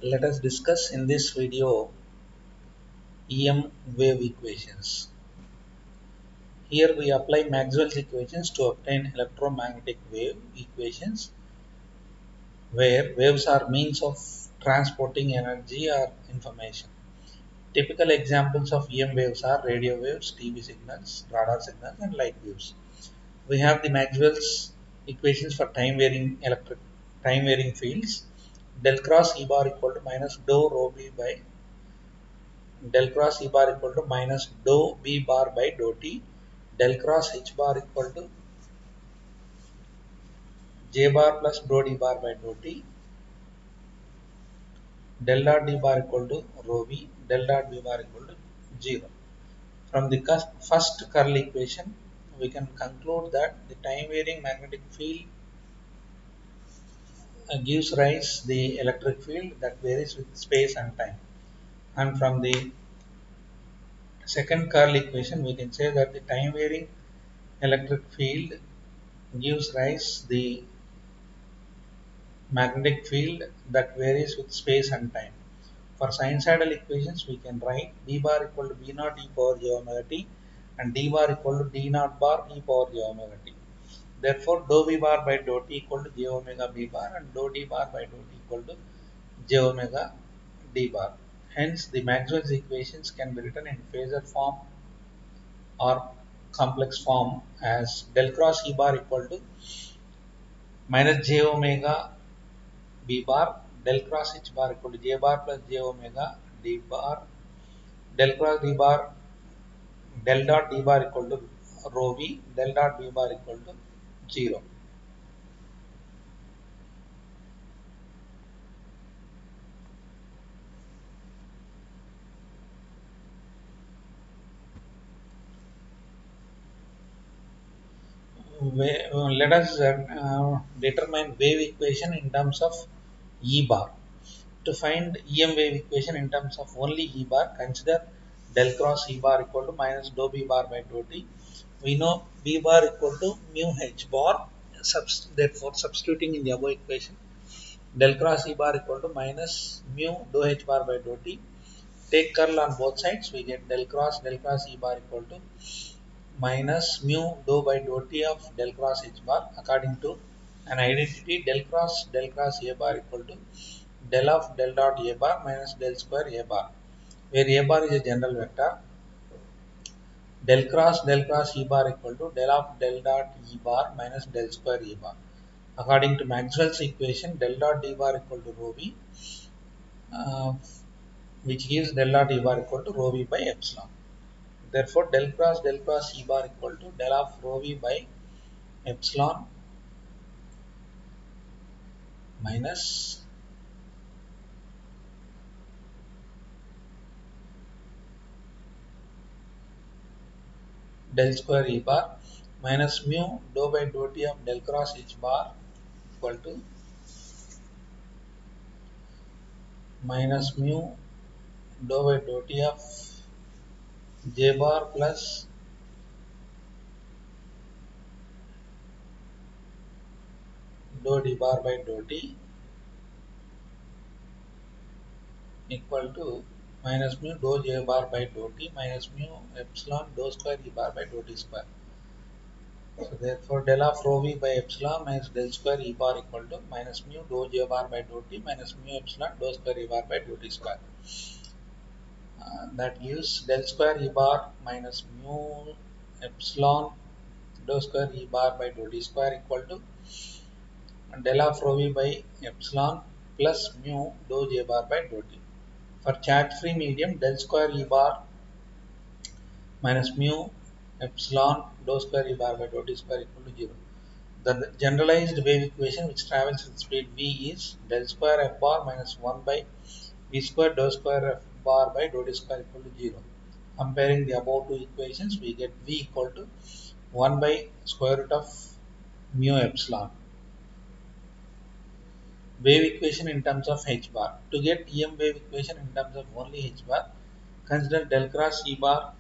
Let us discuss in this video EM wave equations. Here we apply Maxwell's equations to obtain electromagnetic wave equations where waves are means of transporting energy or information. Typical examples of EM waves are radio waves, TV signals, radar signals and light waves. We have the Maxwell's equations for time varying fields. Del cross E bar equal to minus dou rho b by del cross E bar equal to minus dou B bar by dou t, del cross H bar equal to J bar plus dou D bar by dou t, del dot D bar equal to rho V, del dot B bar equal to 0. From the first curl equation, we can conclude that the time varying magnetic field gives rise the electric field that varies with space and time. And from the second curl equation, we can say that the time varying electric field gives rise the magnetic field that varies with space and time. For sinusoidal equations, we can write d bar equal to b naught e power j omega t and d bar equal to d naught bar e power j omega t. Therefore, dou b bar by dou t equal to j omega b bar and dou d bar by dou t equal to j omega d bar. Hence, the Maxwell's equations can be written in phasor form or complex form as del cross E bar equal to minus j omega B bar del cross H bar equal to J bar plus J omega D bar del cross D bar del dot D bar equal to rho V del dot B bar equal to 0. Let us determine wave equation in terms of E bar. To find EM wave equation in terms of only E bar, consider del cross E bar equal to minus dou B bar by dou T. We know B bar equal to mu H bar, therefore substituting in the above equation, del cross E bar equal to minus mu dou H bar by dou T. Take curl on both sides, we get del cross E bar equal to minus mu dou by dou T of del cross H bar according to an identity del cross A bar equal to del of del dot A bar minus del square A bar, where A bar is a general vector. Del cross E bar equal to del of del dot E bar minus del square E bar. According to Maxwell's equation, del dot D bar equal to rho V, uh, which gives del dot E bar equal to rho V by epsilon. Therefore, del cross E bar equal to del of rho V by epsilon minus del square E bar minus mu dou by dou T of del cross H bar equal to minus mu dou by dou T of J bar plus dou D bar by dou T equal to minus mu dou J bar by dou T minus mu epsilon dou square E bar by dou T square. So therefore, del of rho V by epsilon minus del square E bar equal to minus mu dou J bar by dou T minus mu epsilon dou square E bar by dou T square. That gives del square E bar minus mu epsilon dou square E bar by dou T square equal to del of rho V by epsilon plus mu dou J bar by dou T. For charge free medium, del square E bar minus mu epsilon dou square E bar by dou T square equal to 0. The generalized wave equation which travels with speed v is del square f bar minus 1 by v square dou square f bar by dou t square equal to 0. Comparing the above two equations, we get v equal to 1 by square root of mu epsilon. Wave equation in terms of h bar. To get EM wave equation in terms of only h bar, consider del cross E bar